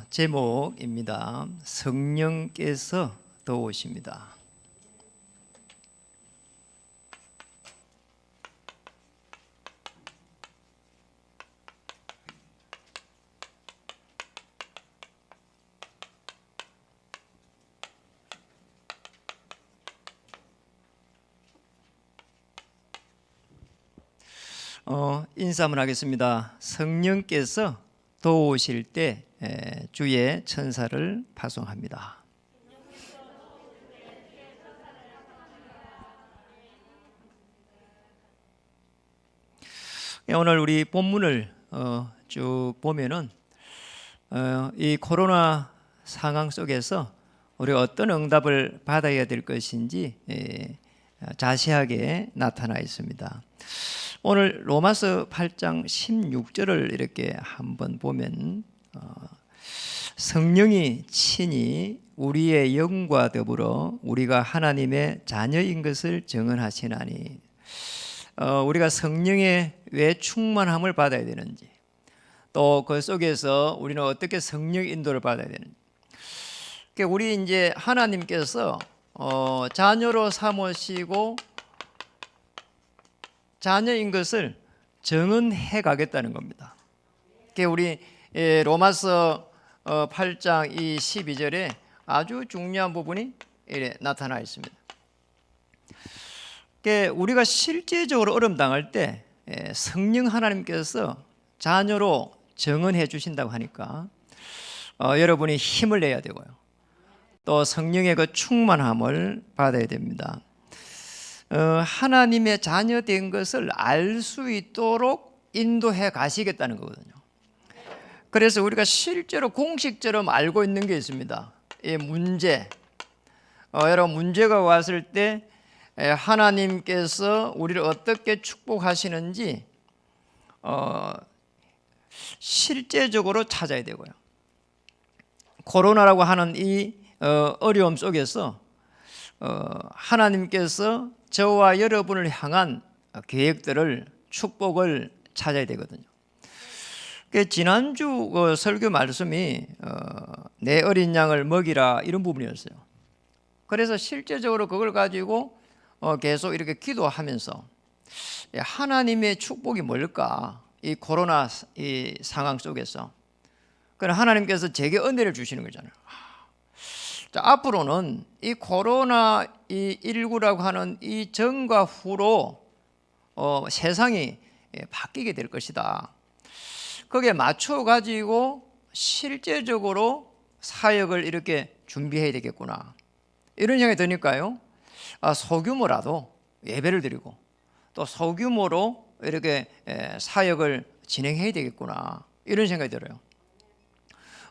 제목입니다. 성령께서 도우십니다. 인사 한번 하겠습니다. 성령께서 도우실 때 주의 천사를 파송합니다. 오늘 우리 본문을 쭉 보면은 이 코로나 상황 속에서 우리가 어떤 응답을 받아야 될 것인지 자세하게 나타나 있습니다. 오늘 로마서 8장 16절을 이렇게 한번 보면 성령이 친히 우리의 영과 더불어 우리가 하나님의 자녀인 것을 증언하시나니, 우리가 성령의 왜 충만함을 받아야 되는지, 또 그 속에서 우리는 어떻게 성령 인도를 받아야 되는지, 우리 이제 하나님께서 자녀로 삼으시고 자녀인 것을 증언해 가겠다는 겁니다. 우리 로마서 8장 이 12절에 아주 중요한 부분이 이래 나타나 있습니다. 우리가 실제적으로 어려움 당할 때 성령 하나님께서 자녀로 증언해 주신다고 하니까 여러분이 힘을 내야 되고요, 또 성령의 그 충만함을 받아야 됩니다. 하나님의 자녀 된 것을 알 수 있도록 인도해 가시겠다는 거거든요. 그래서 우리가 실제로 공식처럼 알고 있는 게 있습니다. 이 문제, 여러분, 문제가 왔을 때 하나님께서 우리를 어떻게 축복하시는지 실제적으로 찾아야 되고요, 코로나라고 하는 이 어려움 속에서 하나님께서 저와 여러분을 향한 계획들을, 축복을 찾아야 되거든요. 지난주 설교 말씀이 내 어린 양을 먹이라, 이런 부분이었어요. 그래서 실제적으로 그걸 가지고 계속 이렇게 기도하면서 하나님의 축복이 뭘까, 이 코로나 이 상황 속에서. 그럼 하나님께서 제게 은혜를 주시는 거잖아요. 자, 앞으로는 이 코로나 이 19라고 하는 이 전과 후로 세상이 바뀌게 될 것이다. 거기에 맞춰 가지고 실제적으로 사역을 이렇게 준비해야 되겠구나, 이런 생각이 드니까요, 소규모라도 예배를 드리고 또 소규모로 이렇게 사역을 진행해야 되겠구나, 이런 생각이 들어요.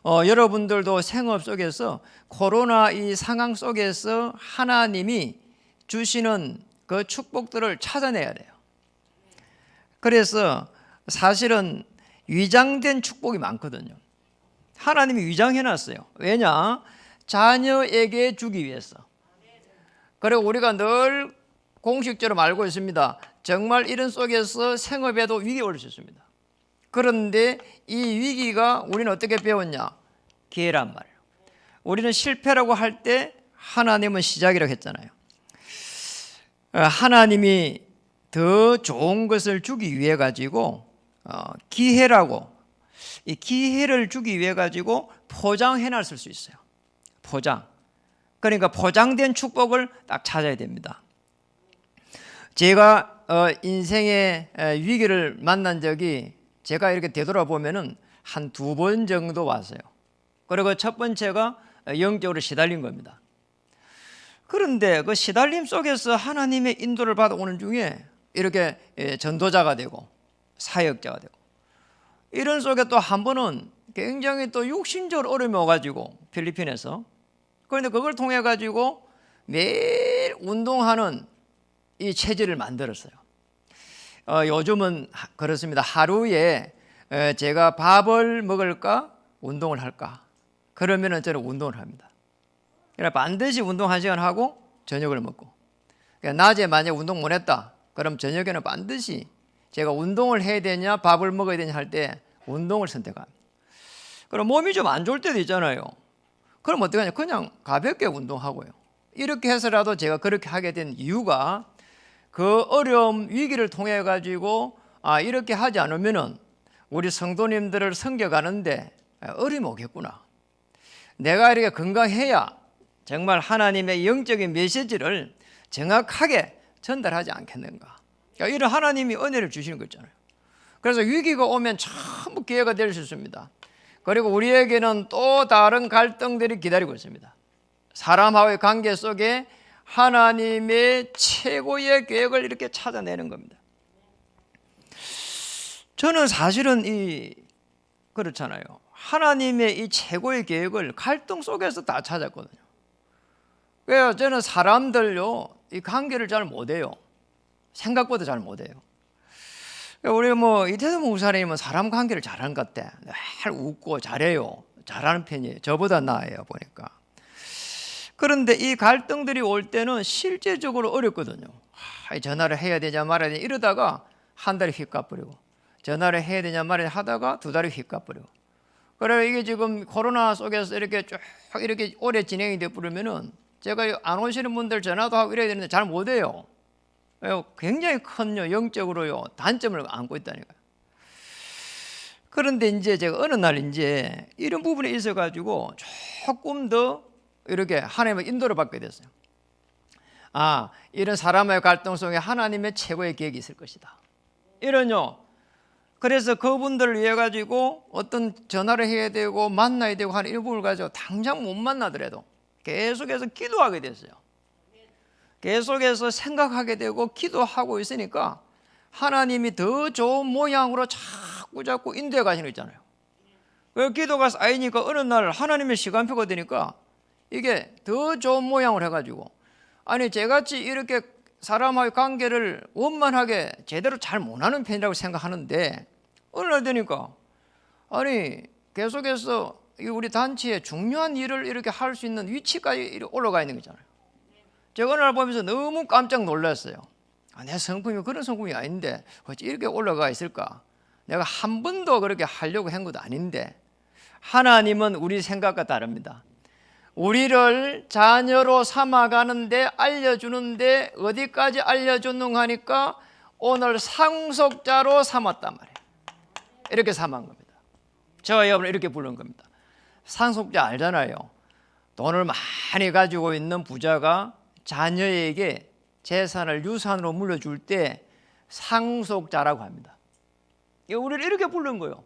여러분들도 생업 속에서 코로나 이 상황 속에서 하나님이 주시는 그 축복들을 찾아내야 돼요. 그래서 사실은 위장된 축복이 많거든요. 하나님이 위장해놨어요. 왜냐? 자녀에게 주기 위해서. 그리고 우리가 늘 공식적으로 알고 있습니다. 정말 이런 속에서 생업에도 위기가 올 수 있습니다. 그런데 이 위기가 우리는 어떻게 배웠냐? 기회란 말이에요. 우리는 실패라고 할 때 하나님은 시작이라고 했잖아요. 하나님이 더 좋은 것을 주기 위해 가지고 기회라고, 이 기회를 주기 위해 가지고 포장해 놨을 수 있어요. 포장. 그러니까 포장된 축복을 딱 찾아야 됩니다. 제가 인생의 위기를 만난 적이, 제가 이렇게 되돌아보면은 한 2번 정도 왔어요. 그리고 첫 번째가 영적으로 시달린 겁니다. 그런데 그 시달림 속에서 하나님의 인도를 받아오는 중에 이렇게 전도자가 되고 사역자가 되고, 이런 속에 또 한 번은 굉장히 또 육신적으로 어려움이 와가지고 필리핀에서, 그런데 그걸 통해 가지고 매일 운동하는 이 체질을 만들었어요. 요즘은 그렇습니다. 하루에 제가 밥을 먹을까 운동을 할까, 그러면 저는 운동을 합니다. 그러니까 반드시 운동 1시간 하고 저녁을 먹고, 그러니까 낮에 만약 운동 못 했다 그럼 저녁에는 반드시 제가 운동을 해야 되냐 밥을 먹어야 되냐 할 때 운동을 선택합니다. 그럼 몸이 좀 안 좋을 때도 있잖아요. 그럼 어떡하냐? 그냥 가볍게 운동하고요. 이렇게 해서라도 제가 그렇게 하게 된 이유가 그 어려움 위기를 통해 가지고 이렇게 하지 않으면은 우리 성도님들을 섬겨가는데 어려움이 오겠구나. 내가 이렇게 건강해야 정말 하나님의 영적인 메시지를 정확하게 전달하지 않겠는가. 그러니까 이런 하나님이 은혜를 주시는 거잖아요. 그래서 위기가 오면 전부 기회가 될 수 있습니다. 그리고 우리에게는 또 다른 갈등들이 기다리고 있습니다. 사람하고의 관계 속에 하나님의 최고의 계획을 이렇게 찾아내는 겁니다. 저는 사실은 그렇잖아요. 하나님의 이 최고의 계획을 갈등 속에서 다 찾았거든요. 그래서 저는 사람들요, 이 관계를 잘 못해요. 생각보다 잘 못해요. 우리 이태동 목사님은 사람 관계를 잘하는 것 같아. 늘 웃고 잘해요. 잘하는 편이에요. 저보다 나아요, 보니까. 그런데 이 갈등들이 올 때는 실제적으로 어렵거든요. 전화를 해야 되냐 말아야 되냐 이러다가 한 달이 휙 가버리고, 전화를 해야 되냐 말아야 하다가 두 달이 휙 가버리고. 그래 이게 지금 코로나 속에서 이렇게 쭉 이렇게 오래 진행이 돼 버리면은 제가 안 오시는 분들 전화도 하고 이래야 되는데 잘 못해요. 굉장히 큰 영적으로요 단점을 안고 있다니까요. 그런데 이제 제가 어느 날 이제 이런 부분에 있어 가지고 조금 더 이렇게 하나님의 인도를 받게 됐어요. 이런 사람의 갈등 속에 하나님의 최고의 계획이 있을 것이다. 이런요. 그래서 그분들을 위해 가지고 어떤 전화를 해야 되고 만나야 되고 하는 이 부분을 가지고 당장 못 만나더라도 계속해서 기도하게 됐어요. 계속해서 생각하게 되고 기도하고 있으니까 하나님이 더 좋은 모양으로 자꾸 인도해 가시는 거 있잖아요. 그 기도가 쌓이니까 어느 날 하나님의 시간표가 되니까 이게 더 좋은 모양으로 해가지고 제같이 이렇게 사람과의 관계를 원만하게 제대로 잘 못하는 편이라고 생각하는데 어느 날 되니까 계속해서 우리 단체에 중요한 일을 이렇게 할 수 있는 위치까지 올라가 있는 거잖아요. 제가 어느 날 보면서 너무 깜짝 놀랐어요. 내 성품이 그런 성품이 아닌데 어찌 이렇게 올라가 있을까? 내가 한 번도 그렇게 하려고 한 것도 아닌데 하나님은 우리 생각과 다릅니다. 우리를 자녀로 삼아가는데 알려주는데 어디까지 알려줬는가 하니까 오늘 상속자로 삼았단 말이에요. 이렇게 삼은 겁니다. 저와 여러분 이렇게 부른 겁니다. 상속자 알잖아요. 돈을 많이 가지고 있는 부자가 자녀에게 재산을 유산으로 물려줄 때 상속자라고 합니다. 우리를 이렇게 부른 거예요.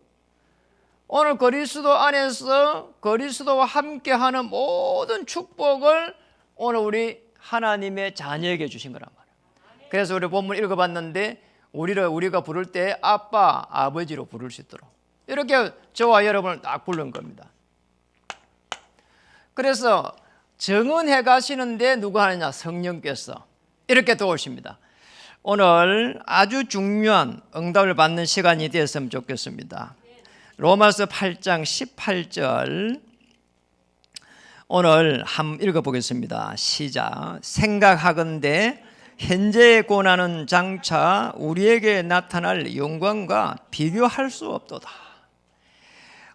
오늘 그리스도 안에서 그리스도와 함께하는 모든 축복을 오늘 우리 하나님의 자녀에게 주신 거란 말이에요. 그래서 우리 본문 읽어봤는데 우리가 부를 때 아빠, 아버지로 부를 수 있도록 이렇게 저와 여러분을 딱 부른 겁니다. 그래서 정언해 가시는데 누가 하느냐? 성령께서 이렇게 도우십니다. 오늘 아주 중요한 응답을 받는 시간이 되었으면 좋겠습니다. 로마서 8장 18절 오늘 한번 읽어보겠습니다. 시작. 생각하건대 현재의 고난은 장차 우리에게 나타날 영광과 비교할 수 없도다.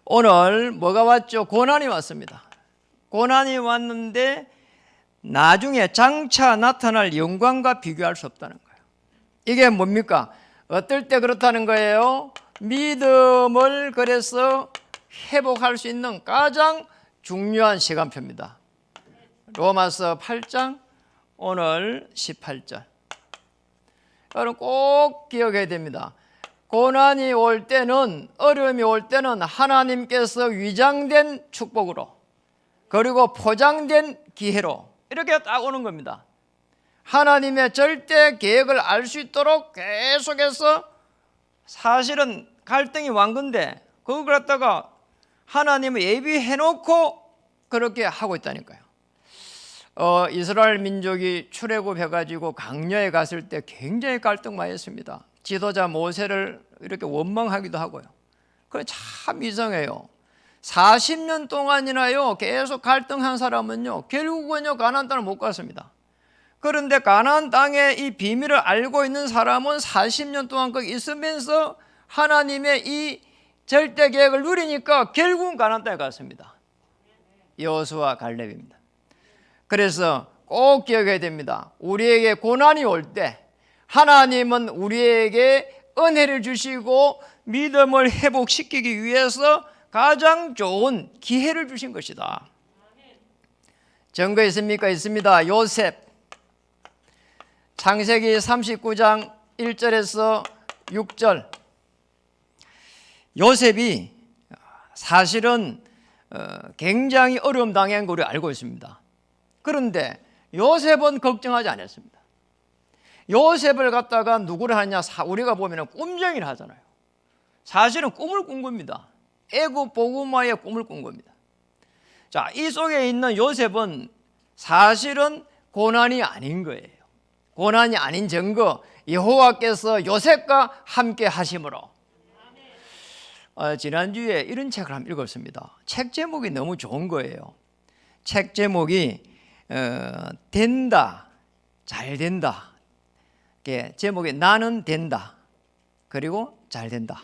오늘 뭐가 왔죠? 고난이 왔습니다. 고난이 왔는데 나중에 장차 나타날 영광과 비교할 수 없다는 거예요. 이게 뭡니까? 어떨 때 그렇다는 거예요? 믿음을 그래서 회복할 수 있는 가장 중요한 시간표입니다. 로마서 8장 오늘 18절 여러분 꼭 기억해야 됩니다. 고난이 올 때는 어려움이 올 때는 하나님께서 위장된 축복으로 그리고 포장된 기회로 이렇게 딱 오는 겁니다. 하나님의 절대 계획을 알 수 있도록 계속해서 사실은 갈등이 완 건데 그걸 갖다가 하나님을 예비해놓고 그렇게 하고 있다니까요. 이스라엘 민족이 출애굽해가지고 광야에 갔을 때 굉장히 갈등 많이 했습니다. 지도자 모세를 이렇게 원망하기도 하고요. 그게 참 이상해요. 40년 동안이나요 계속 갈등한 사람은요 결국은요 가나안 땅을 못 갔습니다. 그런데 가나안 땅의 이 비밀을 알고 있는 사람은 40년 동안 거기 있으면서 하나님의 이 절대 계획을 누리니까 결국은 가나안 땅에 갔습니다. 여호수아 갈렙입니다. 그래서 꼭 기억해야 됩니다. 우리에게 고난이 올 때 하나님은 우리에게 은혜를 주시고 믿음을 회복시키기 위해서 가장 좋은 기회를 주신 것이다. 증거 있습니까? 있습니다. 요셉, 창세기 39장 1절에서 6절. 요셉이 사실은 굉장히 어려움 당한 걸 알고 있습니다. 그런데 요셉은 걱정하지 않았습니다. 요셉을 갖다가 누구를 하냐? 우리가 보면 꿈쟁이를 하잖아요. 사실은 꿈을 꾼 겁니다. 애굽 보고마의 꿈을 꾼 겁니다. 자, 이 속에 있는 요셉은 사실은 고난이 아닌 거예요. 고난이 아닌 증거, 여호와께서 요셉과 함께 하심으로. 지난주에 이런 책을 한번 읽었습니다. 책 제목이 너무 좋은 거예요. 책 제목이 된다, 잘 된다. 제목이 나는 된다, 그리고 잘 된다.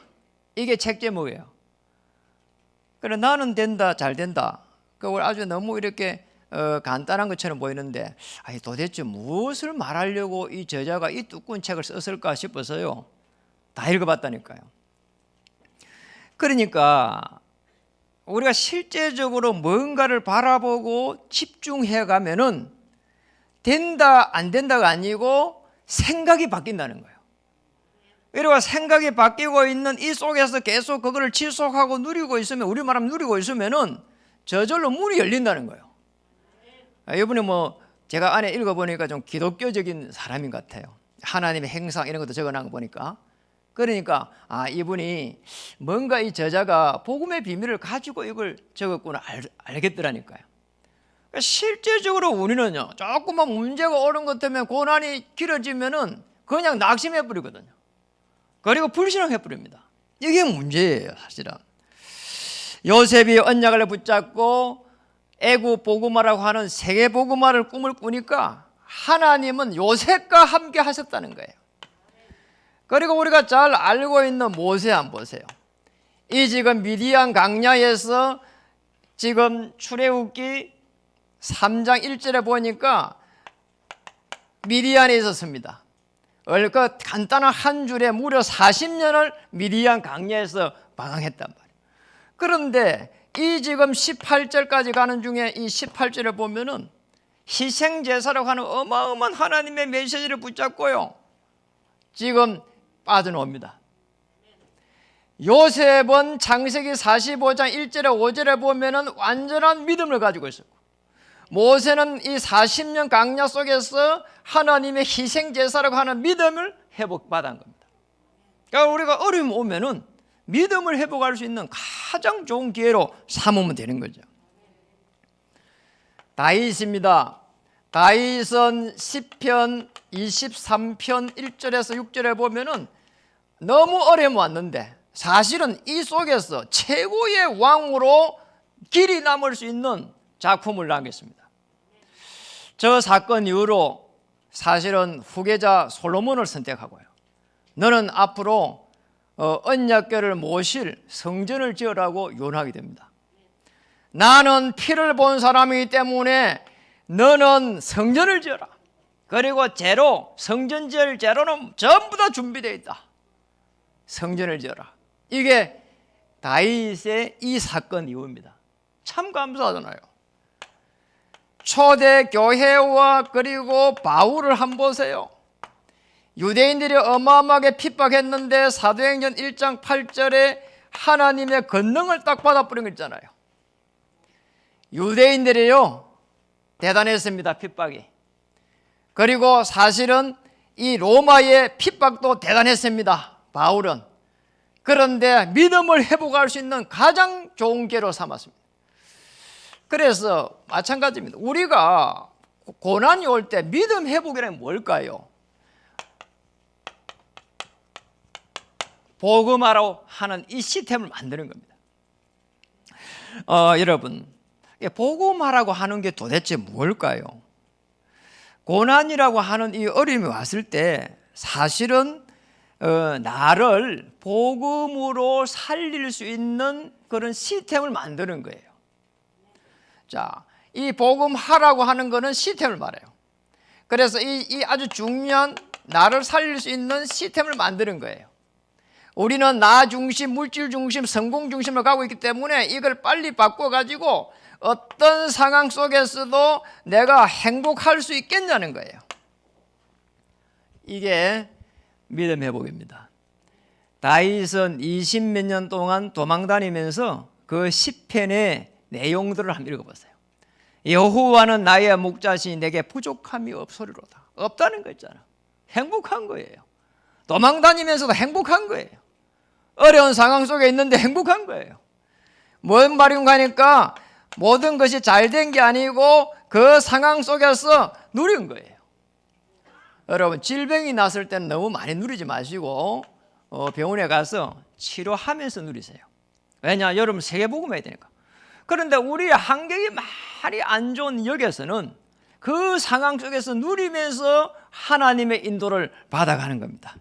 이게 책 제목이에요. 그래, 나는 된다, 잘 된다. 그걸 아주 너무 이렇게 간단한 것처럼 보이는데, 아니, 도대체 무엇을 말하려고 이 저자가 이 두꺼운 책을 썼을까 싶어서요. 다 읽어봤다니까요. 그러니까 우리가 실제적으로 뭔가를 바라보고 집중해 가면은 된다, 안 된다가 아니고 생각이 바뀐다는 거예요. 이러고 생각이 바뀌고 있는 이 속에서 계속 그거를 지속하고 누리고 있으면, 우리 말하면 누리고 있으면은 저절로 문이 열린다는 거예요. 이번에 제가 안에 읽어보니까 좀 기독교적인 사람인 것 같아요. 하나님의 행상 이런 것도 적어놓은 거 보니까. 그러니까 이분이 뭔가 이 저자가 복음의 비밀을 가지고 이걸 적었구나 알겠더라니까요. 그러니까 실제적으로 우리는요, 조금만 문제가 오는 것 때문에 고난이 길어지면은 그냥 낙심해 버리거든요. 그리고 불신앙해 버립니다. 이게 문제예요, 사실은. 요셉이 언약을 붙잡고 애굽 보고마라고 하는 세계 보고마를 꿈을 꾸니까 하나님은 요셉과 함께 하셨다는 거예요. 그리고 우리가 잘 알고 있는 모세 한번 보세요. 이 지금 미디안 강야에서 지금 출애굽기 3장 1절에 보니까 미디안에 있었습니다. 그 간단한 한 줄에 무려 40년을 미디안 강야에서 방황했단 말이에요. 그런데 이 지금 18절까지 가는 중에 이 18절에 보면은 희생제사라고 하는 어마어마한 하나님의 메시지를 붙잡고요, 지금 빠져나옵니다. 요셉은 창세기 45장 1절에 5절에 보면은 완전한 믿음을 가지고 있었고, 모세는 이 40년 강야 속에서 하나님의 희생제사라고 하는 믿음을 회복받은 겁니다. 그러니까 우리가 어려움 오면은 믿음을 회복할 수 있는 가장 좋은 기회로 삼으면 되는 거죠. 다윗입니다. 다윗은 시편 23편 1절에서 6절에 보면은 너무 어려움 왔는데 사실은 이 속에서 최고의 왕으로 길이 남을 수 있는 작품을 남겼습니다. 저 사건 이후로 사실은 후계자 솔로몬을 선택하고요, 너는 앞으로 언약궤를 모실 성전을 지으라고 요청하게 됩니다. 나는 피를 본 사람이기 때문에 너는 성전을 지어라. 그리고 재료, 성전 지을 재료는 전부 다 준비되어 있다. 성전을 지어라. 이게 다윗의 이 사건 이후입니다. 참 감사하잖아요. 초대 교회와 그리고 바울을 한번 보세요. 유대인들이 어마어마하게 핍박했는데 사도행전 1장 8절에 하나님의 권능을 딱 받아버린 거 있잖아요. 유대인들이요, 대단했습니다, 핍박이. 그리고 사실은 이 로마의 핍박도 대단했습니다, 바울은. 그런데 믿음을 회복할 수 있는 가장 좋은 기회로 삼았습니다. 그래서 마찬가지입니다. 우리가 고난이 올 때 믿음 회복이란 뭘까요? 복음화로 하는 이 시스템을 만드는 겁니다. 여러분, 복음화라고 하는 게 도대체 뭘까요? 고난이라고 하는 이 어려움이 왔을 때 사실은 나를 복음으로 살릴 수 있는 그런 시스템을 만드는 거예요. 자, 이 복음하라고 하는 거는 시스템을 말해요. 그래서 이 아주 중요한 나를 살릴 수 있는 시스템을 만드는 거예요. 우리는 나 중심, 물질 중심, 성공 중심으로 가고 있기 때문에 이걸 빨리 바꿔가지고 어떤 상황 속에서도 내가 행복할 수 있겠냐는 거예요. 이게 믿음 회복입니다. 다윗은 20몇 년 동안 도망다니면서 그 시편의 내용들을 한번 읽어보세요. 여호와는 나의 목자시니 내게 부족함이 없으리로다. 없다는 거 있잖아. 행복한 거예요. 도망다니면서도 행복한 거예요. 어려운 상황 속에 있는데 행복한 거예요. 뭔 말인가 하니까 모든 것이 잘 된 게 아니고 그 상황 속에서 누린 거예요. 여러분, 질병이 났을 때는 너무 많이 누리지 마시고 병원에 가서 치료하면서 누리세요. 왜냐? 여러분 세계복음 해야 되니까. 그런데 우리의 환경이 많이 안 좋은 역에서는 그 상황 속에서 누리면서 하나님의 인도를 받아가는 겁니다.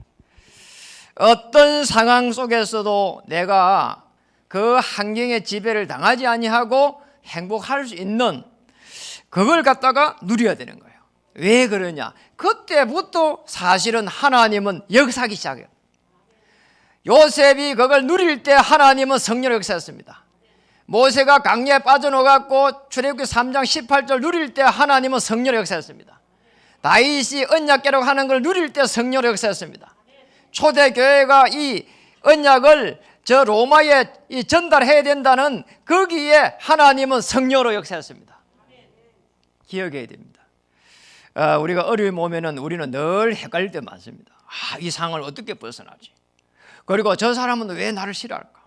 어떤 상황 속에서도 내가 그 환경의 지배를 당하지 아니하고 행복할 수 있는 그걸 갖다가 누려야 되는 거예요. 왜 그러냐? 그때부터 사실은 하나님은 역사하기 시작해요. 요셉이 그걸 누릴 때 하나님은 성령을 역사했습니다. 모세가 강리에 빠져나갔고 출애굽기 3장 18절 누릴 때 하나님은 성령을 역사했습니다. 다윗이 언약궤록 하는 걸 누릴 때 성령을 역사했습니다. 초대교회가 이 언약을 저 로마에 전달해야 된다는 거기에 하나님은 성령으로 역사했습니다. 기억해야 됩니다. 우리가 어려움이 오면은 우리는 늘 헷갈릴 때 많습니다. 이 상을 어떻게 벗어나지? 그리고 저 사람은 왜 나를 싫어할까?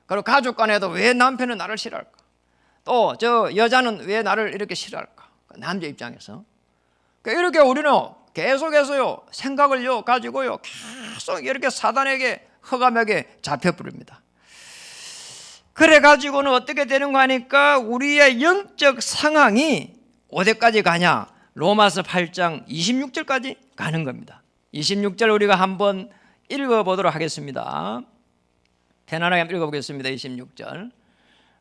그리고 가족 간에도 왜 남편은 나를 싫어할까? 또 저 여자는 왜 나를 이렇게 싫어할까? 남자 입장에서. 이렇게 우리는 계속해서요 생각을요 가지고요 계속 이렇게 사단에게 허감하게 잡혀버립니다. 그래 가지고는 어떻게 되는가 하니까 우리의 영적 상황이 어디까지 가냐? 로마서 8장 26절까지 가는 겁니다. 26절 우리가 한번 읽어보도록 하겠습니다. 편안하게 한번 읽어보겠습니다. 26절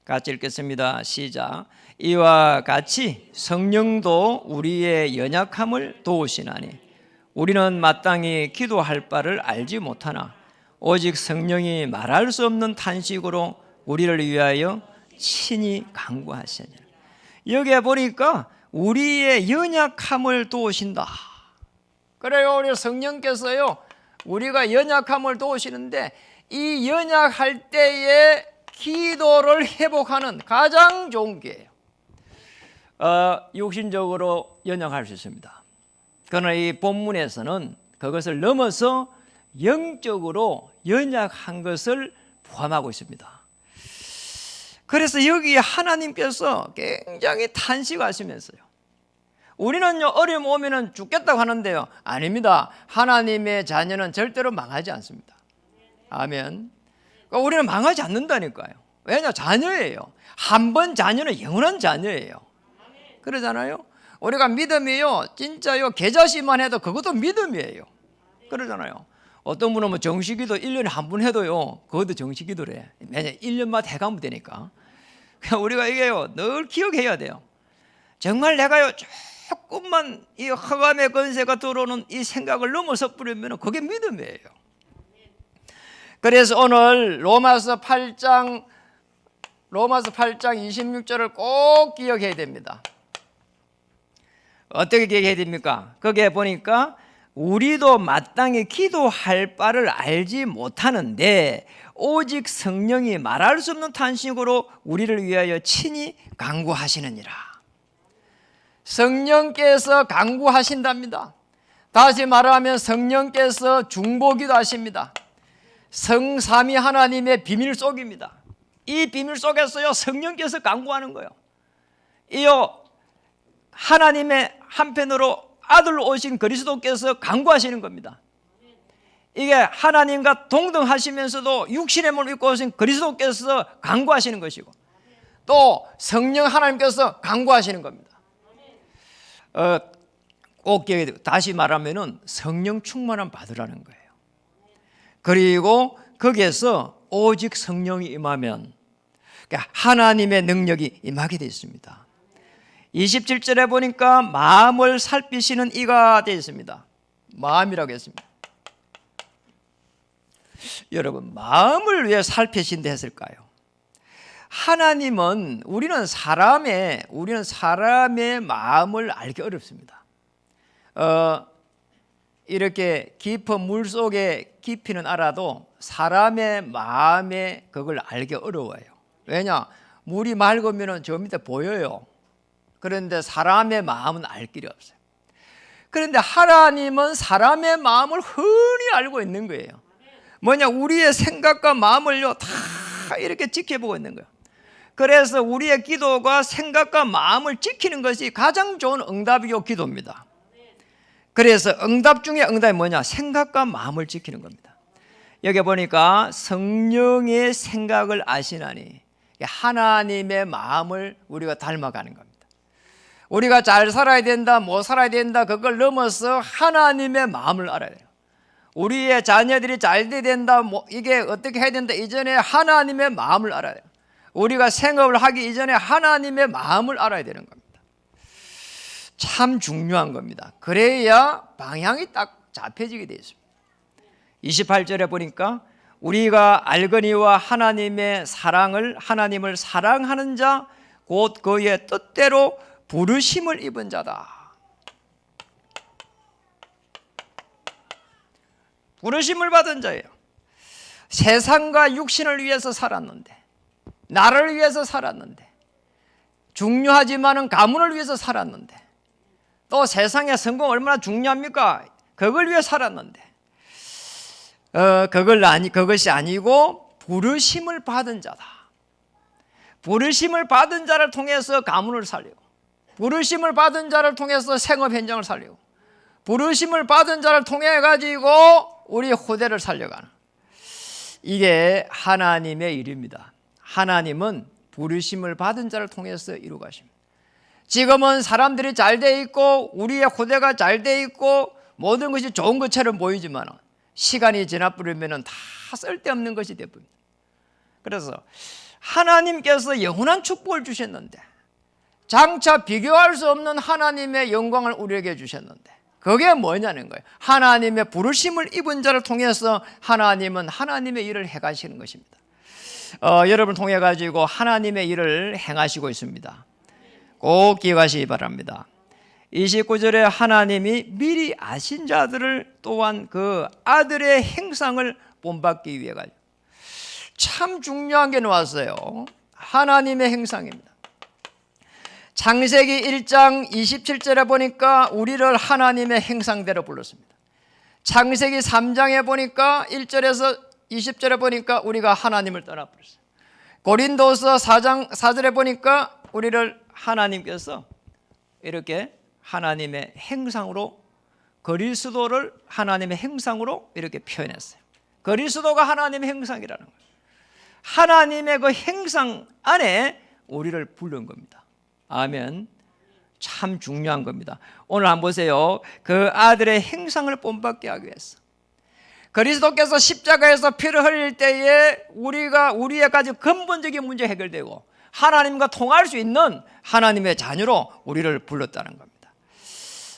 같이 읽겠습니다. 시작. 이와 같이 성령도 우리의 연약함을 도우시나니 우리는 마땅히 기도할 바를 알지 못하나 오직 성령이 말할 수 없는 탄식으로 우리를 위하여 친히 간구하시니라. 여기에 보니까 우리의 연약함을 도우신다. 그래요. 우리 성령께서요 우리가 연약함을 도우시는데 이 연약할 때에 기도를 회복하는 가장 좋은 기회예요. 육신적으로 연약할 수 있습니다. 그러나 이 본문에서는 그것을 넘어서 영적으로 연약한 것을 포함하고 있습니다. 그래서 여기 하나님께서 굉장히 탄식하시면서요. 우리는요 어려움 오면은 죽겠다고 하는데요. 아닙니다. 하나님의 자녀는 절대로 망하지 않습니다. 아멘. 그러니까 우리는 망하지 않는다니까요. 왜냐? 자녀예요. 한 번 자녀는 영원한 자녀예요. 그러잖아요. 우리가 믿음이요 진짜요 계좌시만 해도 그것도 믿음이에요. 그러잖아요. 어떤 분은 뭐 정식기도 1년에 한 번 해도요 그것도 정식기도래. 매년 1년마다 해가면 되니까. 그러니까 우리가 이게요 늘 기억해야 돼요. 정말 내가요 조금만 이 허감의 권세가 들어오는 이 생각을 넘어서 버리면 그게 믿음이에요. 그래서 오늘 로마서 8장 26절을 꼭 기억해야 됩니다. 어떻게 기억해야 됩니까? 거기에 보니까 우리도 마땅히 기도할 바를 알지 못하는데 오직 성령이 말할 수 없는 탄식으로 우리를 위하여 친히 간구하시느니라. 성령께서 간구하신답니다. 다시 말하면 성령께서 중보기도 하십니다. 성삼위 하나님의 비밀 속입니다. 이 비밀 속에서요 성령께서 간구하는 거예요. 이요 하나님의 한편으로 아들로 오신 그리스도께서 간구하시는 겁니다. 이게 하나님과 동등하시면서도 육신의 몸을 입고 오신 그리스도께서 간구하시는 것이고 또 성령 하나님께서 간구하시는 겁니다. 꼭 기억해야 돼요. 다시 말하면은 성령 충만함 받으라는 거예요. 그리고 거기에서 오직 성령이 임하면 그러니까 하나님의 능력이 임하게 되어 있습니다. 27절에 보니까 마음을 살피시는 이가 되어 있습니다. 마음이라고 했습니다. 여러분, 마음을 왜 살피신다 했을까요? 하나님은 우리는 사람의 마음을 알기 어렵습니다. 이렇게 깊은 물 속의 깊이는 알아도 사람의 마음에 그걸 알기 어려워요. 왜냐? 물이 맑으면 저 밑에 보여요. 그런데 사람의 마음은 알 길이 없어요. 그런데 하나님은 사람의 마음을 흔히 알고 있는 거예요. 뭐냐? 우리의 생각과 마음을요 다 이렇게 지켜보고 있는 거예요. 그래서 우리의 기도가 생각과 마음을 지키는 것이 가장 좋은 응답이요 기도입니다. 그래서 응답 중에 응답이 뭐냐? 생각과 마음을 지키는 겁니다. 여기 보니까 성령의 생각을 아시나니 하나님의 마음을 우리가 닮아가는 겁니다. 우리가 잘 살아야 된다, 못 살아야 된다, 그걸 넘어서 하나님의 마음을 알아야 돼요. 우리의 자녀들이 잘 돼야 된다, 이게 어떻게 해야 된다 이전에 하나님의 마음을 알아야 돼요. 우리가 생업을 하기 이전에 하나님의 마음을 알아야 되는 겁니다. 참 중요한 겁니다. 그래야 방향이 딱 잡혀지게 되어 있습니다. 28절에 보니까 우리가 알거니와 하나님의 사랑을 하나님을 사랑하는 자 곧 그의 뜻대로 부르심을 입은 자다. 부르심을 받은 자예요. 세상과 육신을 위해서 살았는데, 나를 위해서 살았는데, 중요하지만은 가문을 위해서 살았는데, 또 세상의 성공 얼마나 중요합니까? 그걸 위해 살았는데, 그것이 아니고 부르심을 받은 자다. 부르심을 받은 자를 통해서 가문을 살리고, 부르심을 받은 자를 통해서 생업 현장을 살리고, 부르심을 받은 자를 통해 가지고 우리 후대를 살려가는, 이게 하나님의 일입니다. 하나님은 부르심을 받은 자를 통해서 이루가십니다. 지금은 사람들이 잘 돼 있고 우리의 후대가 잘 돼 있고 모든 것이 좋은 것처럼 보이지만 시간이 지나버리면 다 쓸데없는 것이 되어버립니다. 그래서 하나님께서 영원한 축복을 주셨는데, 장차 비교할 수 없는 하나님의 영광을 우리에게 주셨는데, 그게 뭐냐는 거예요. 하나님의 부르심을 입은 자를 통해서 하나님은 하나님의 일을 행하시는 것입니다. 여러분을 통해 가지고 하나님의 일을 행하시고 있습니다. 꼭 기억하시기 바랍니다. 29절에 하나님이 미리 아신 자들을 또한 그 아들의 행상을 본받기 위해 가지고, 참 중요한 게 나왔어요. 하나님의 행상입니다. 창세기 1장 27절에 보니까 우리를 하나님의 행상대로 불렀습니다. 창세기 3장에 보니까 1절에서 20절에 보니까 우리가 하나님을 떠나버렸어요. 고린도서 4장 4절에 보니까 우리를 하나님께서 이렇게 하나님의 행상으로, 그리스도를 하나님의 행상으로 이렇게 표현했어요. 그리스도가 하나님의 행상이라는 거예요. 하나님의 그 행상 안에 우리를 부른 겁니다. 아멘. 참 중요한 겁니다. 오늘 한번 보세요. 그 아들의 행상을 본받게 하기 위해서 그리스도께서 십자가에서 피를 흘릴 때에 우리의 가진 근본적인 문제 해결되고 하나님과 통할 수 있는 하나님의 자녀로 우리를 불렀다는 겁니다.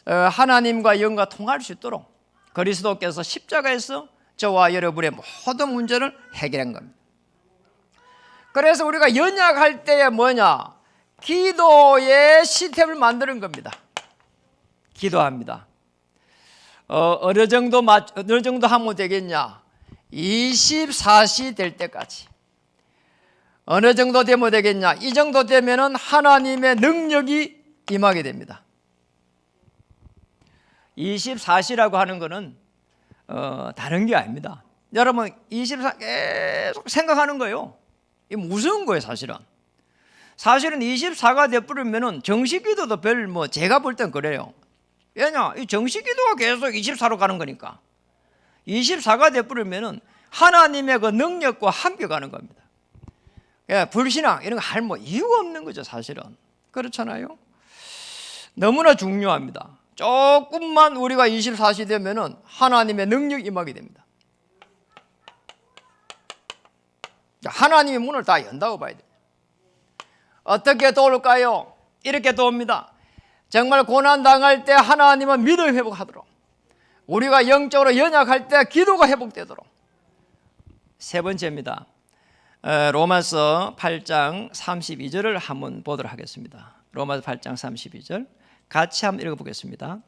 하나님과 영과 통할 수 있도록 그리스도께서 십자가에서 저와 여러분의 모든 문제를 해결한 겁니다. 그래서 우리가 연약할 때에 뭐냐? 기도의 시스템을 만드는 겁니다. 기도합니다. 어느 정도 하면 되겠냐? 24시 될 때까지. 어느 정도 되면 되겠냐? 이 정도 되면은 하나님의 능력이 임하게 됩니다. 24시라고 하는 것은 다른 게 아닙니다. 여러분 24 계속 생각하는 거예요. 이게 무서운 거예요, 사실은. 사실은 24가 돼버리면은 정식기도도 제가 볼 땐 그래요. 왜냐? 이 정식기도가 계속 24로 가는 거니까. 24가 돼버리면은 하나님의 그 능력과 함께 가는 겁니다. 불신앙 이런 거 할 이유가 없는 거죠, 사실은. 그렇잖아요. 너무나 중요합니다. 조금만 우리가 24시 되면은 하나님의 능력이 임하게 됩니다. 하나님이 문을 다 연다고 봐야 돼요. 어떻게 도울까요? 이렇게 도웁니다. 정말 고난당할 때 하나님은 믿음 회복하도록, 우리가 영적으로 연약할 때 기도가 회복되도록. 세 번째입니다. 로마서 8장 32절을 한번 보도록 하겠습니다. 로마서 8장 32절 같이 한번 읽어보겠습니다.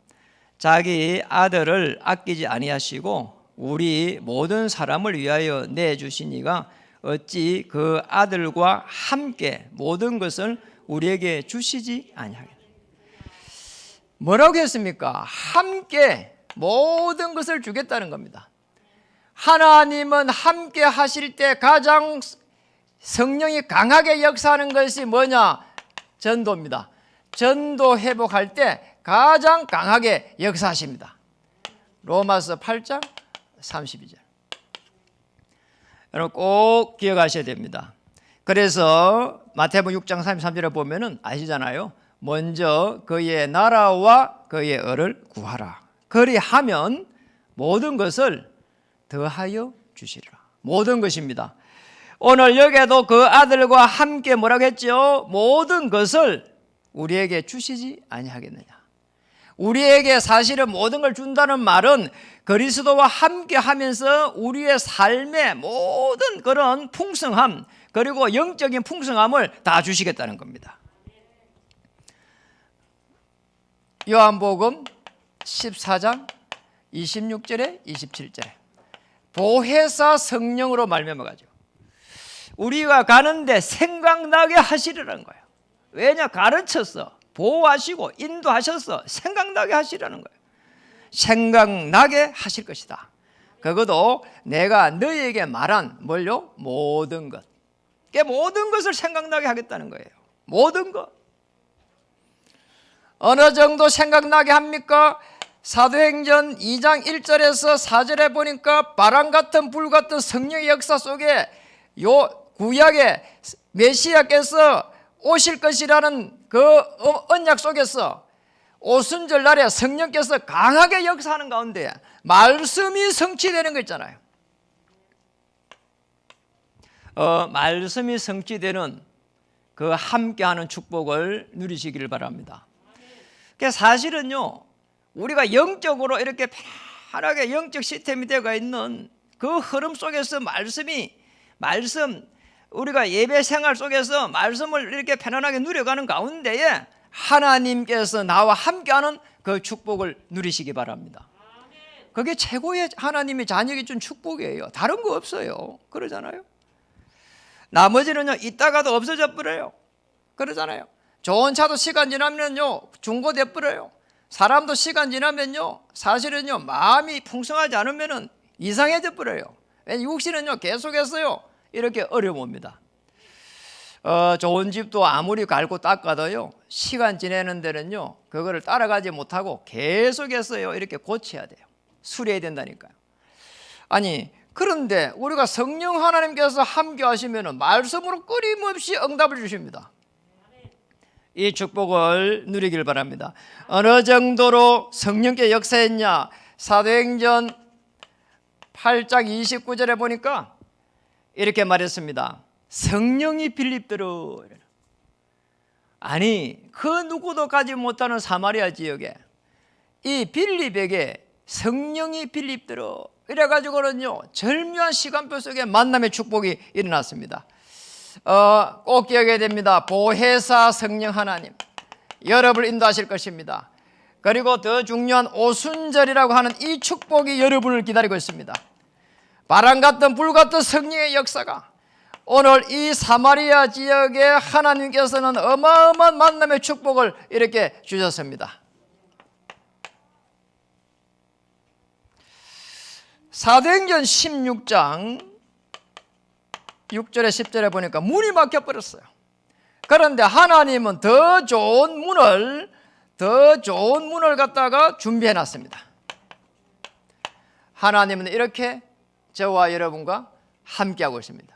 자기 아들을 아끼지 아니하시고 우리 모든 사람을 위하여 내주시니가 어찌 그 아들과 함께 모든 것을 우리에게 주시지 아니하겠느냐. 뭐라고 했습니까? 함께 모든 것을 주겠다는 겁니다. 하나님은 함께 하실 때 가장 성령이 강하게 역사하는 것이 뭐냐? 전도입니다. 전도 회복할 때 가장 강하게 역사하십니다. 로마서 8장 32절. 여러분 꼭 기억하셔야 됩니다. 그래서 마태복음 6장 33절에 보면은 아시잖아요. 먼저 그의 나라와 그의 의를 구하라. 그리하면 모든 것을 더하여 주시리라. 모든 것입니다. 오늘 여기에도 그 아들과 함께 뭐라고 했죠? 모든 것을 우리에게 주시지 아니하겠느냐. 우리에게 사실은 모든 걸 준다는 말은 그리스도와 함께 하면서 우리의 삶의 모든 그런 풍성함, 그리고 영적인 풍성함을 다 주시겠다는 겁니다. 요한복음 14장 26절에 27절에 보혜사 성령으로 말미암아가지고 우리가 가는데 생각나게 하시려는 거예요. 왜냐? 가르쳐서 보호하시고 인도하셔서 생각나게 하시라는 거예요. 생각나게 하실 것이다. 그것도 내가 너희에게 말한 뭘요? 모든 것. 모든 것을 생각나게 하겠다는 거예요. 모든 것. 어느 정도 생각나게 합니까? 사도행전 2장 1절에서 4절에 보니까 바람 같은 불 같은 성령의 역사 속에 요 구약의 메시아께서 오실 것이라는 그 언약 속에서 오순절 날에 성령께서 강하게 역사하는 가운데 말씀이 성취되는 거 있잖아요. 말씀이 성취되는 그 함께하는 축복을 누리시기를 바랍니다. 사실은요, 우리가 영적으로 이렇게 편하게 영적 시스템이 되어 있는 그 흐름 속에서 말씀 우리가 예배 생활 속에서 말씀을 이렇게 편안하게 누려가는 가운데에 하나님께서 나와 함께하는 그 축복을 누리시기 바랍니다. 그게 최고의 하나님의 자녀에게 준 축복이에요. 다른 거 없어요. 그러잖아요. 나머지는요, 있다가도 없어져 버려요. 그러잖아요. 좋은 차도 시간 지나면요, 중고돼 버려요. 사람도 시간 지나면요, 사실은요, 마음이 풍성하지 않으면은 이상해져 버려요. 육신은요, 계속해서요, 이렇게 어려움 옵니다. 좋은 집도 아무리 갈고 닦아도요, 시간 지내는 데는요, 그거를 따라가지 못하고 계속해서요, 이렇게 고쳐야 돼요. 수리해야 된다니까요. 아니, 그런데 우리가 성령 하나님께서 함께 하시면 말씀으로 끊임없이 응답을 주십니다. 이 축복을 누리길 바랍니다. 어느 정도로 성령께 역사했냐? 사도행전 8장 29절에 보니까 이렇게 말했습니다. 성령이 빌립들어. 아니, 그 누구도 가지 못하는 사마리아 지역에 이 빌립에게 성령이 빌립들어 이래가지고는요, 절묘한 시간표 속에 만남의 축복이 일어났습니다. 꼭 기억해야 됩니다. 보혜사 성령 하나님, 여러분을 인도하실 것입니다. 그리고 더 중요한 오순절이라고 하는 이 축복이 여러분을 기다리고 있습니다. 바람 같은 불 같은 성령의 역사가 오늘 이 사마리아 지역에 하나님께서는 어마어마한 만남의 축복을 이렇게 주셨습니다. 사도행전 16장 6절에 10절에 보니까 문이 막혀버렸어요. 그런데 하나님은 더 좋은 문을 갖다가 준비해 놨습니다. 하나님은 이렇게 저와 여러분과 함께하고 있습니다.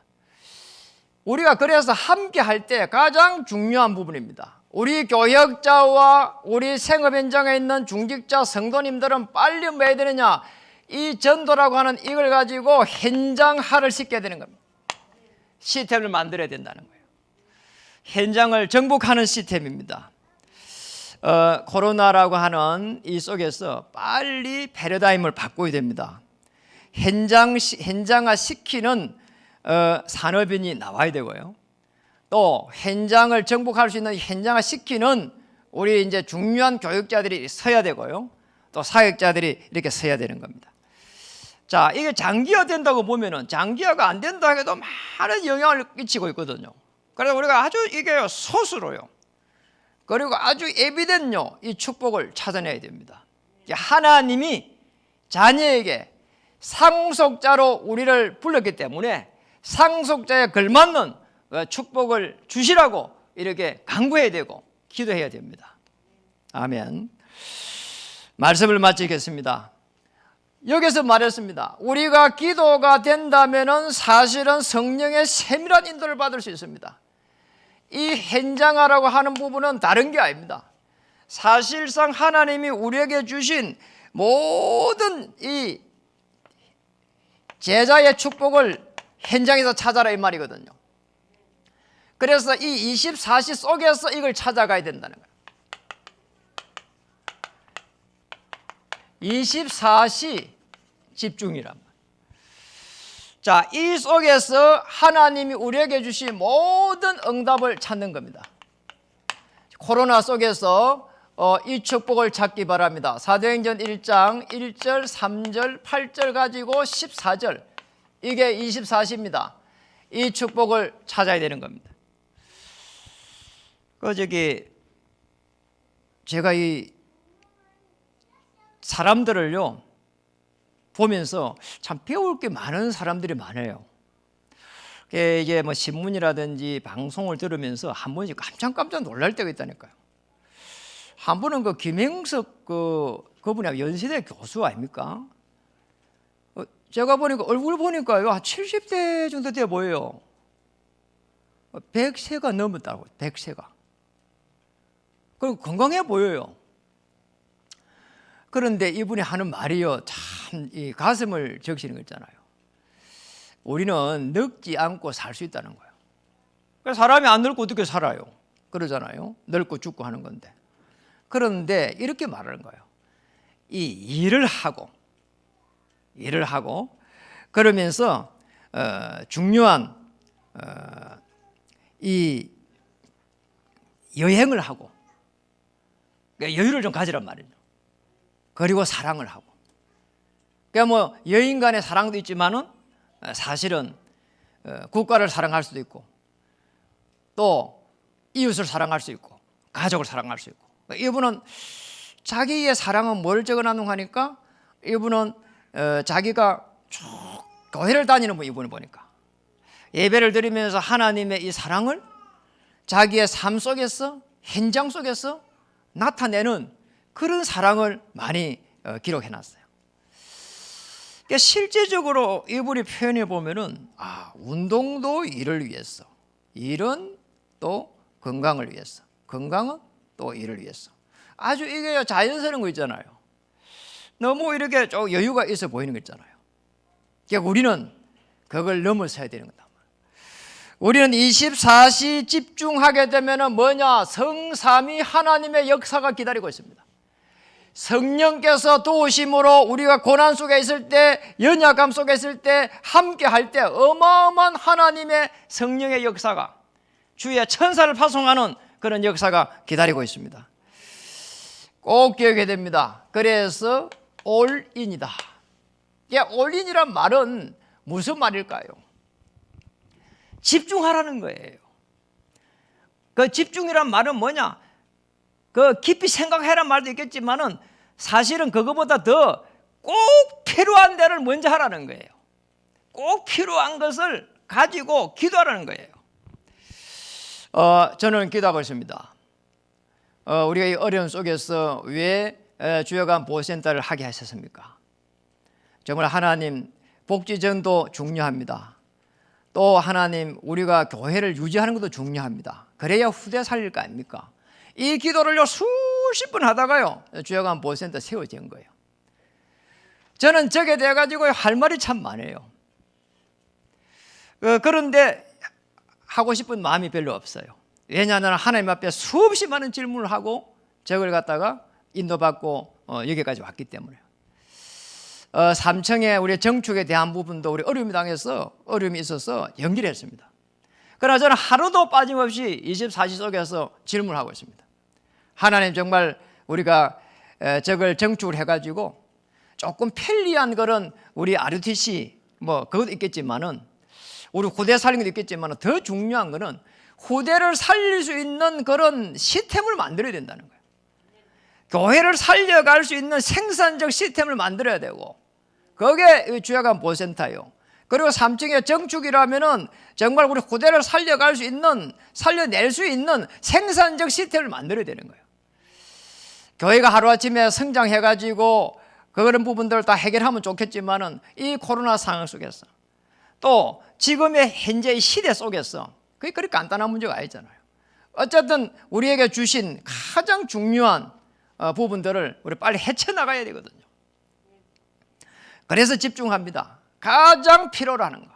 우리가 그래서 함께할 때 가장 중요한 부분입니다. 우리 교역자와 우리 생업 현장에 있는 중직자 성도님들은 빨리 뭐 해야 되느냐? 이 전도라고 하는 이걸 가지고 현장화를 시켜야 되는 겁니다. 시스템을 만들어야 된다는 거예요. 현장을 정복하는 시스템입니다. 코로나라고 하는 이 속에서 빨리 패러다임을 바꿔야 됩니다. 현장화 시키는 산업인이 나와야 되고요. 또 현장을 정복할 수 있는 현장화 시키는 우리 이제 중요한 교육자들이 서야 되고요. 또 사역자들이 이렇게 서야 되는 겁니다. 자, 이게 장기화 된다고 보면은 장기화가 안 된다 해도 많은 영향을 끼치고 있거든요. 그래서 우리가 아주 이게 소수로요. 그리고 아주 에비덴요 이 축복을 찾아내야 됩니다. 하나님이 자녀에게 상속자로 우리를 불렀기 때문에 상속자에 걸맞는 축복을 주시라고 이렇게 간구해야 되고 기도해야 됩니다. 아멘. 말씀을 마치겠습니다. 여기서 말했습니다. 우리가 기도가 된다면은 사실은 성령의 세밀한 인도를 받을 수 있습니다. 이 현장화라고 하는 부분은 다른 게 아닙니다. 사실상 하나님이 우리에게 주신 모든 이 제자의 축복을 현장에서 찾아라 이 말이거든요. 그래서 이 24시 속에서 이걸 찾아가야 된다는 거예요. 24시 집중이란 말이에요. 자, 이 속에서 하나님이 우리에게 주신 모든 응답을 찾는 겁니다. 코로나 속에서 이 축복을 찾기 바랍니다. 사도행전 1장 1절, 3절, 8절 가지고 14절, 이게 24시입니다. 이 축복을 찾아야 되는 겁니다. 제가 이 사람들을요 보면서 참 배울 게 많은 사람들이 많아요. 이게 뭐 신문이라든지 방송을 들으면서 한 번씩 깜짝 놀랄 때가 있다니까요. 한 분은 그 김행석 그분이 연세대 교수 아닙니까? 제가 보니까 얼굴 보니까요 70대 정도 돼 보여요. 100세가 넘었다고. 100세가. 그리고 건강해 보여요. 그런데 이분이 하는 말이요 참 이 가슴을 적시는 거 있잖아요. 우리는 늙지 않고 살 수 있다는 거예요. 그래서 사람이 안 늙고 어떻게 살아요? 그러잖아요. 늙고 죽고 하는 건데. 그런데 이렇게 말하는 거예요. 이 일을 하고 그러면서 중요한 이 여행을 하고 그러니까 여유를 좀 가지란 말이죠. 그리고 사랑을 하고. 그러니까 뭐 여인 간의 사랑도 있지만은 사실은 국가를 사랑할 수도 있고 또 이웃을 사랑할 수 있고 가족을 사랑할 수 있고. 이분은 자기의 사랑은 뭘 적어놨는가 하니까 이분은 자기가 쭉 교회를 다니는 분, 이분을 보니까 예배를 드리면서 하나님의 이 사랑을 자기의 삶 속에서 현장 속에서 나타내는 그런 사랑을 많이 기록해놨어요. 그러니까 실제적으로 이분이 표현해 보면은 운동도 일을 위해서, 일은 또 건강을 위해서, 건강은 또 일을 위해서. 아주 이게 자연스러운 거 있잖아요. 너무 이렇게 좀 여유가 있어 보이는 거 있잖아요. 그러니까 우리는 그걸 넘어서야 되는 거다. 우리는 24시 집중하게 되면은 뭐냐? 성삼위 하나님의 역사가 기다리고 있습니다. 성령께서 도우심으로 우리가 고난 속에 있을 때, 연약함 속에 있을 때, 함께 할 때 어마어마한 하나님의 성령의 역사가, 주의 천사를 파송하는 그런 역사가 기다리고 있습니다. 꼭 기억해야 됩니다. 그래서 올인이다. 올인이란 말은 무슨 말일까요? 집중하라는 거예요. 그 집중이란 말은 뭐냐? 그 깊이 생각해란 말도 있겠지만은 사실은 그거보다 더 꼭 필요한 데를 먼저 하라는 거예요. 꼭 필요한 것을 가지고 기도하라는 거예요. 저는 기도하고 있습니다. 우리가 이 어려움 속에서 왜 주여간 보호센터를 하게 하셨습니까? 정말 하나님 복지전도 중요합니다. 또 하나님 우리가 교회를 유지하는 것도 중요합니다. 그래야 후대 살릴 거 아닙니까? 이 기도를요 수십 번 하다가요 주여간 보호센터 세워진 거예요. 저는 저게 돼가지고 할 말이 참 많아요. 그런데 하고 싶은 마음이 별로 없어요. 왜냐하면 하나님 앞에 수없이 많은 질문을 하고 저걸 갖다가 인도받고 여기까지 왔기 때문에. 3층에 우리 정축에 대한 부분도 우리 어려움이 있어서 연기를 했습니다. 그러나 저는 하루도 빠짐없이 24시 속에서 질문을 하고 있습니다. 하나님, 정말 우리가 저걸 정축을 해가지고 조금 편리한 그런 우리 RUTC 그것도 있겠지만은, 우리 후대 살리는 것도 있겠지만, 더 중요한 거는 후대를 살릴 수 있는 그런 시스템을 만들어야 된다는 거예요. 교회를 살려갈 수 있는 생산적 시스템을 만들어야 되고, 그게 주야간 보센터예요. 그리고 3층의 정축이라면은 정말 우리 후대를 살려낼 수 있는 생산적 시스템을 만들어야 되는 거예요. 교회가 하루아침에 성장해가지고 그런 부분들을 다 해결하면 좋겠지만은, 이 코로나 상황 속에서 또 지금의 현재의 시대 속에서 그게 그렇게 간단한 문제가 아니잖아요. 어쨌든 우리에게 주신 가장 중요한 부분들을 우리 빨리 헤쳐나가야 되거든요. 그래서 집중합니다. 가장 필요로 하는 거,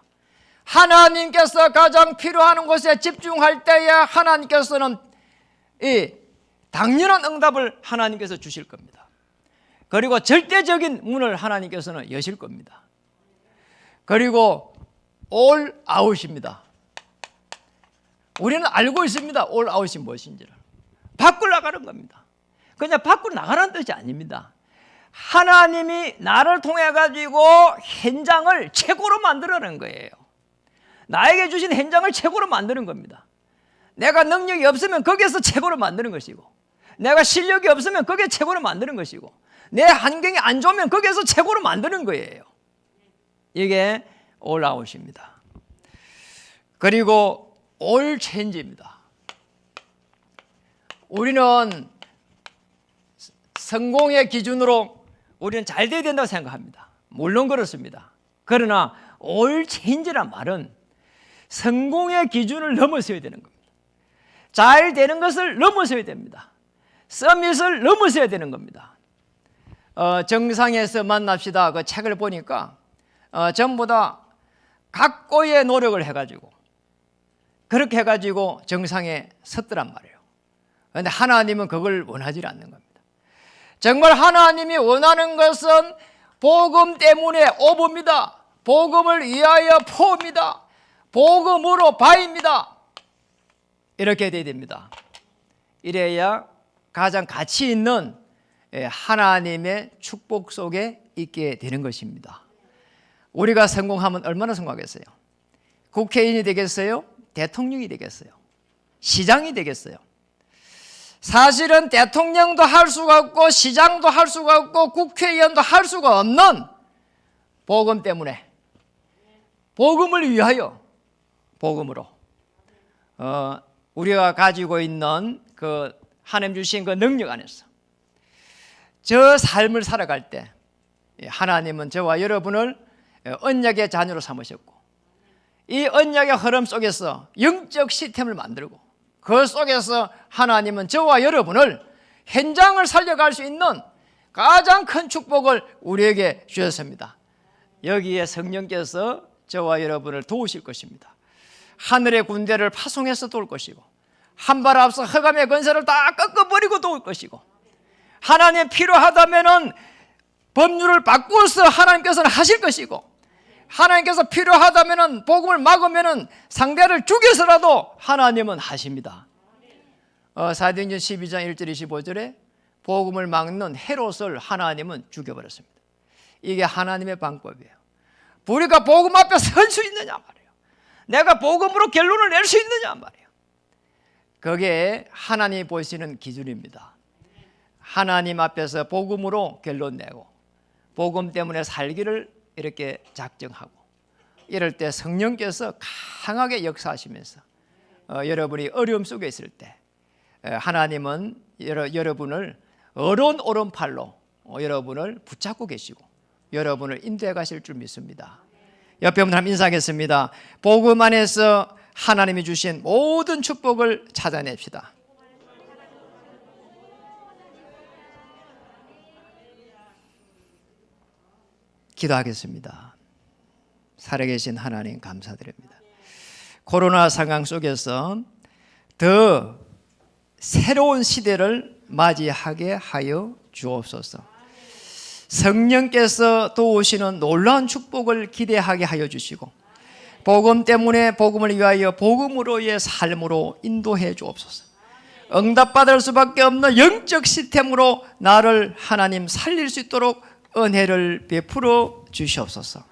하나님께서 가장 필요한 곳에 집중할 때에 하나님께서는 이 당연한 응답을 하나님께서 주실 겁니다. 그리고 절대적인 문을 하나님께서는 여실 겁니다. 그리고 올 아웃입니다. 우리는 알고 있습니다. 올 아웃이 무엇인지를. 밖으로 나가는 겁니다. 그냥 밖으로 나가는 뜻이 아닙니다. 하나님이 나를 통해 가지고 현장을 최고로 만들어내는 거예요. 나에게 주신 현장을 최고로 만드는 겁니다. 내가 능력이 없으면 거기에서 최고로 만드는 것이고, 내가 실력이 없으면 거기에 최고로 만드는 것이고, 내 환경이 안 좋으면 거기에서 최고로 만드는 거예요. 이게 올아웃입니다. 그리고 올 체인지입니다. 우리는 성공의 기준으로 우리는 잘 돼야 된다고 생각합니다. 물론 그렇습니다. 그러나 올 체인지란 말은 성공의 기준을 넘어서야 되는 겁니다. 잘 되는 것을 넘어서야 됩니다. 서밋을 넘어서야 되는 겁니다. 정상에서 만납시다 그 책을 보니까 전부 다 각고의 노력을 해가지고 그렇게 해가지고 정상에 섰더란 말이에요. 그런데 하나님은 그걸 원하지 않는 겁니다. 정말 하나님이 원하는 것은 복음 때문에 오브입니다. 복음을 위하여 포입니다. 복음으로 바입니다. 이렇게 돼야 됩니다. 이래야 가장 가치 있는 하나님의 축복 속에 있게 되는 것입니다. 우리가 성공하면 얼마나 성공하겠어요? 국회의원이 되겠어요? 대통령이 되겠어요? 시장이 되겠어요? 사실은 대통령도 할 수가 없고 시장도 할 수가 없고 국회의원도 할 수가 없는 복음 때문에, 복음을 위하여, 복음으로 우리가 가지고 있는 그 하나님 주신 그 능력 안에서 저 삶을 살아갈 때 하나님은 저와 여러분을 언약의 자녀로 삼으셨고, 이 언약의 흐름 속에서 영적 시스템을 만들고, 그 속에서 하나님은 저와 여러분을 현장을 살려갈 수 있는 가장 큰 축복을 우리에게 주셨습니다. 여기에 성령께서 저와 여러분을 도우실 것입니다. 하늘의 군대를 파송해서 도울 것이고, 한 발 앞서 흑암의 권세를 다 꺾어버리고 도울 것이고, 하나님 필요하다면은 법률을 바꾸어서 하나님께서는 하실 것이고, 하나님께서 필요하다면은 복음을 막으면은 상대를 죽여서라도 하나님은 하십니다. 사도행전 12장 1절 25절에 복음을 막는 헤롯을 하나님은 죽여버렸습니다. 이게 하나님의 방법이에요. 우리가 복음 앞에 설 수 있느냐 말이에요. 내가 복음으로 결론을 낼 수 있느냐 말이에요. 그게 하나님이 보시는 기준입니다. 하나님 앞에서 복음으로 결론 내고 복음 때문에 살기를 이렇게 작정하고, 이럴 때 성령께서 강하게 역사하시면서 여러분이 어려움 속에 있을 때 하나님은 여러분을 어려운 오른팔로 여러분을 붙잡고 계시고 여러분을 인도해 가실 줄 믿습니다. 옆에 분들 한번 인사하겠습니다. 복음 안에서 하나님이 주신 모든 축복을 찾아냅시다. 기도하겠습니다. 살아계신 하나님 감사드립니다. 코로나 상황 속에서 더 새로운 시대를 맞이하게 하여 주옵소서. 성령께서 도우시는 놀라운 축복을 기대하게 하여 주시고 복음 때문에 복음을 위하여 복음으로의 삶으로 인도해 주옵소서. 응답받을 수밖에 없는 영적 시스템으로 나를 하나님 살릴 수 있도록 은혜를 베풀어 주시옵소서.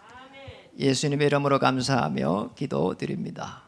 예수님의 이름으로 감사하며 기도드립니다.